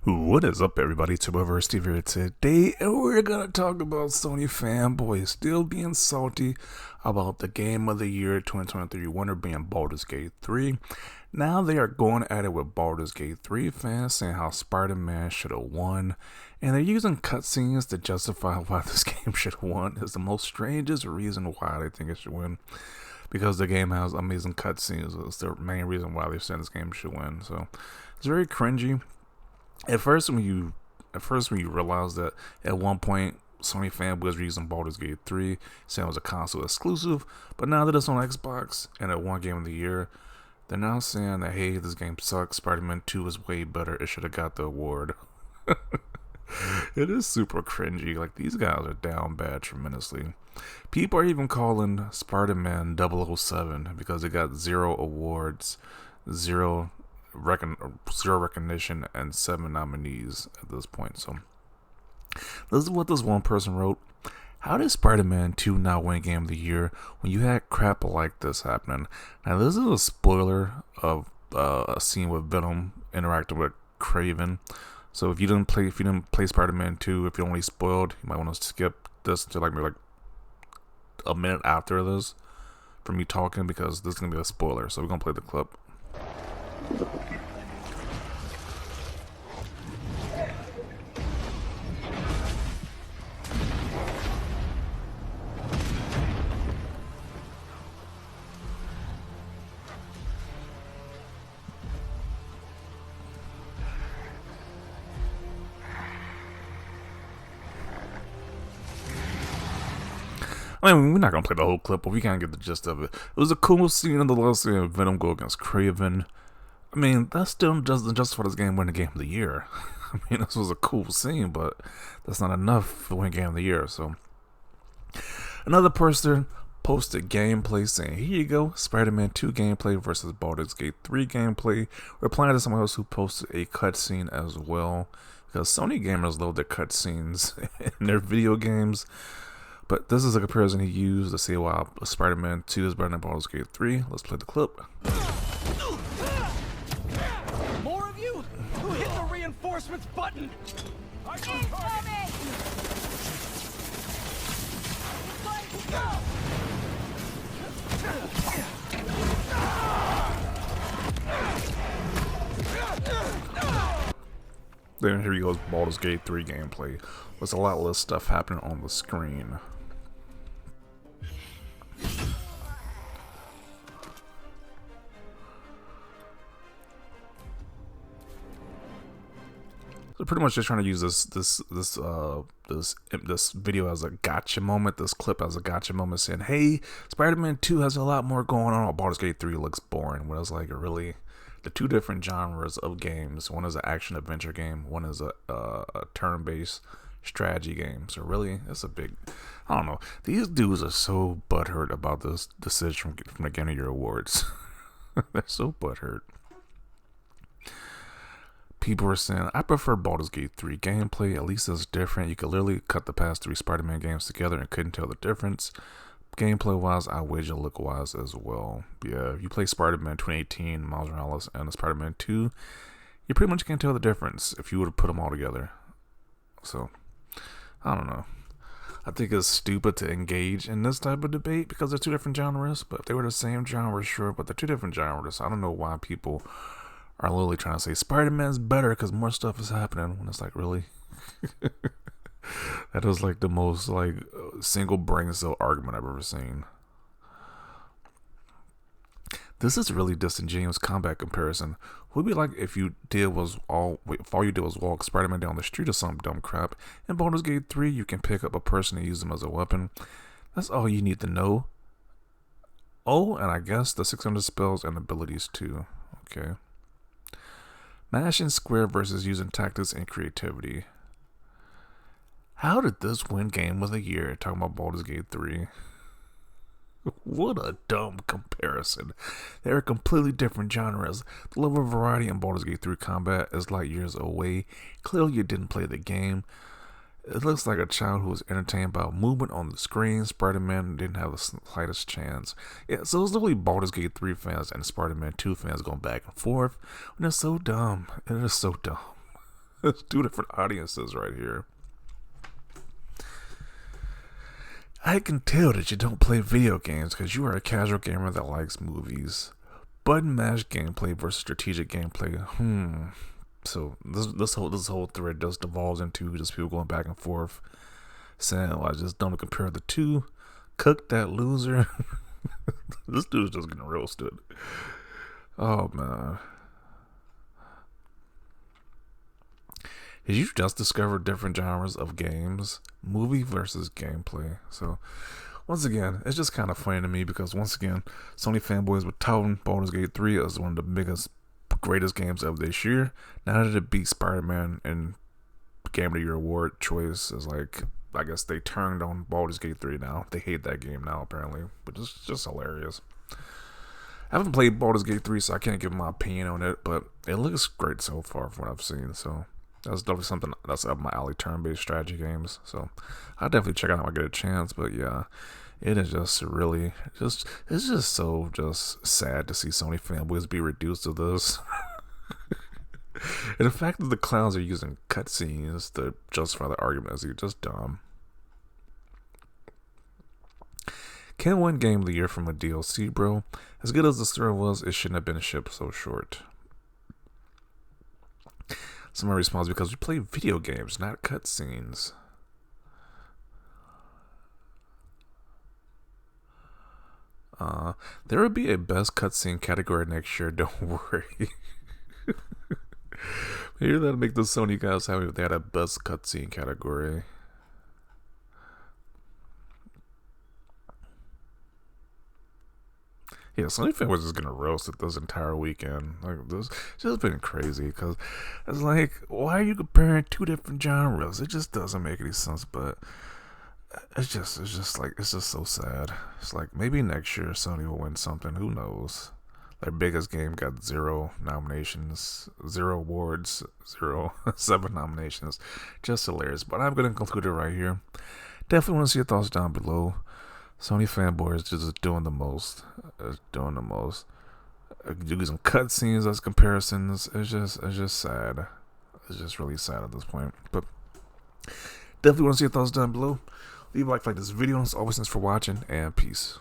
What is up, everybody? Twitterverse Steve here today, and we're gonna talk about Sony fanboys still being salty about the game of the year 2023 winner being Baldur's Gate 3. Now they are going at it with Baldur's Gate 3 fans saying how SpiderMan should have won, and they're using cutscenes to justify why this game should have won. It's the most strangest reason why they think it should win, because the game has amazing cutscenes. It's the main reason why they're saying this game should win. So it's very cringy. At first, when you realize that at one point Sony fanboys were using Baldur's Gate 3, saying it was a console exclusive, but now that it's on Xbox and it won Game of the Year, they're now saying that, hey, this game sucks, Spider-Man 2 is way better, it should have got the award. It is super cringy. Like, these guys are down bad tremendously. People are even calling Spider-Man 007 because it got 0 awards, zero recognition, and 7 nominees at this point. So this is what this one person wrote. How did Spider-Man 2 not win Game of the Year when you had crap like this happening? Now, this is a spoiler of a scene with Venom interacting with Craven. So if you didn't play Spider-Man 2, if you're only spoiled, you might want to skip this to maybe a minute after this for me talking, because this is gonna be a spoiler. So we're gonna play the clip. I mean, we're not gonna play the whole clip, but we can't get the gist of it. It was a cool scene in the last scene of Venom go against Craven. I mean, that still doesn't justify this game winning Game of the Year. I mean, this was a cool scene, but that's not enough to win Game of the Year. So, another person posted gameplay saying, here you go, Spider-Man 2 gameplay versus Baldur's Gate 3 gameplay. Replying to someone else who posted a cutscene as well, because Sony gamers love their cutscenes in their video games. But this is a comparison he used to say why Spider-Man 2 is better than Baldur's Gate 3. Let's play the clip. More of you? Who hit the reinforcements button? Incoming! Go! Then here he goes, Baldur's Gate 3 gameplay. There's a lot less stuff happening on the screen. So pretty much just trying to use this video as a gotcha moment, this clip as a gotcha moment, saying, hey, Spider-Man 2 has a lot more going on. Baldur's Gate 3 looks boring. When it's like really the two different genres of games. One is an action adventure game, one is a turn-based strategy game. So really, it's a big, I don't know. These dudes are so butthurt about this decision from the Game of the Year awards. They're so butthurt. People are saying, I prefer Baldur's Gate 3 gameplay. At least it's different. You could literally cut the past 3 Spider-Man games together and couldn't tell the difference. Gameplay-wise, I wager look-wise as well. Yeah, if you play Spider-Man 2018, Miles Morales, and the Spider-Man 2, you pretty much can't tell the difference if you would have put them all together. So, I don't know. I think it's stupid to engage in this type of debate because they're two different genres. But if they were the same genre, sure. But they're two different genres. I don't know why people are literally trying to say Spider-Man's better because more stuff is happening, when it's like, really? That is like the most single brain cell argument I've ever seen. This is really disingenuous combat comparison. What would be like if you did was all you did was walk Spider-Man down the street or some dumb crap? In Baldur's Gate 3, you can pick up a person and use them as a weapon. That's all you need to know. Oh, and I guess the 600 spells and abilities too. Okay. Mashing square versus using tactics and creativity. How did this win Game of the Year? Talking about Baldur's Gate 3. What a dumb comparison. They are completely different genres. The level of variety in Baldur's Gate 3 combat is light years away. Clearly you didn't play the game. It looks like a child who was entertained by movement on the screen. Spider-Man didn't have the slightest chance. Yeah, so it's literally Baldur's Gate 3 fans and Spider-Man 2 fans going back and forth. And it's so dumb. It is so dumb. It's two different audiences right here. I can tell that you don't play video games because you are a casual gamer that likes movies. Button mash gameplay versus strategic gameplay. So this whole thread just devolves into just people going back and forth, saying, "Well, I just don't compare the two." Cook that loser. This dude is just getting roasted. Oh man. Did you just discover different genres of games? Movie versus gameplay. So, once again, it's just kind of funny to me because, once again, Sony fanboys were touting Baldur's Gate 3 as one of the biggest, greatest games of this year. Now that it beat SpiderMan in Game of the Year award choice, is like, I guess they turned on Baldur's Gate 3 now. They hate that game now, apparently, which is just hilarious. I haven't played Baldur's Gate 3, so I can't give my opinion on it, but it looks great so far from what I've seen, so that's definitely something that's up my alley, turn-based strategy games. So I'll definitely check it out when I get a chance. But yeah, it is just really it's just so just sad to see Sony fanboys be reduced to this. And the fact that the clowns are using cutscenes to justify the argument is just dumb. Can't win game of the year from a DLC, bro. As good as the story was, it shouldn't have been shipped so short. So my response, because we play video games, not cutscenes. There will be a best cutscene category next year, don't worry. Maybe that'll make the Sony guys happy if they had a best cutscene category. Yeah, Sony fan was just gonna roast it this entire weekend. Like, this just been crazy because it's like, why are you comparing two different genres? It just doesn't make any sense. But it's just so sad. It's like maybe next year Sony will win something. Who knows? Their biggest game got 0 nominations, 0 awards, 7 nominations. Just hilarious. But I'm gonna conclude it right here. Definitely want to see your thoughts down below. Sony fanboys just doing the most. Using cutscenes as comparisons. It's just sad. It's just really sad at this point. But definitely want to see your thoughts down below. Leave a like this video. As always, thanks for watching, and peace.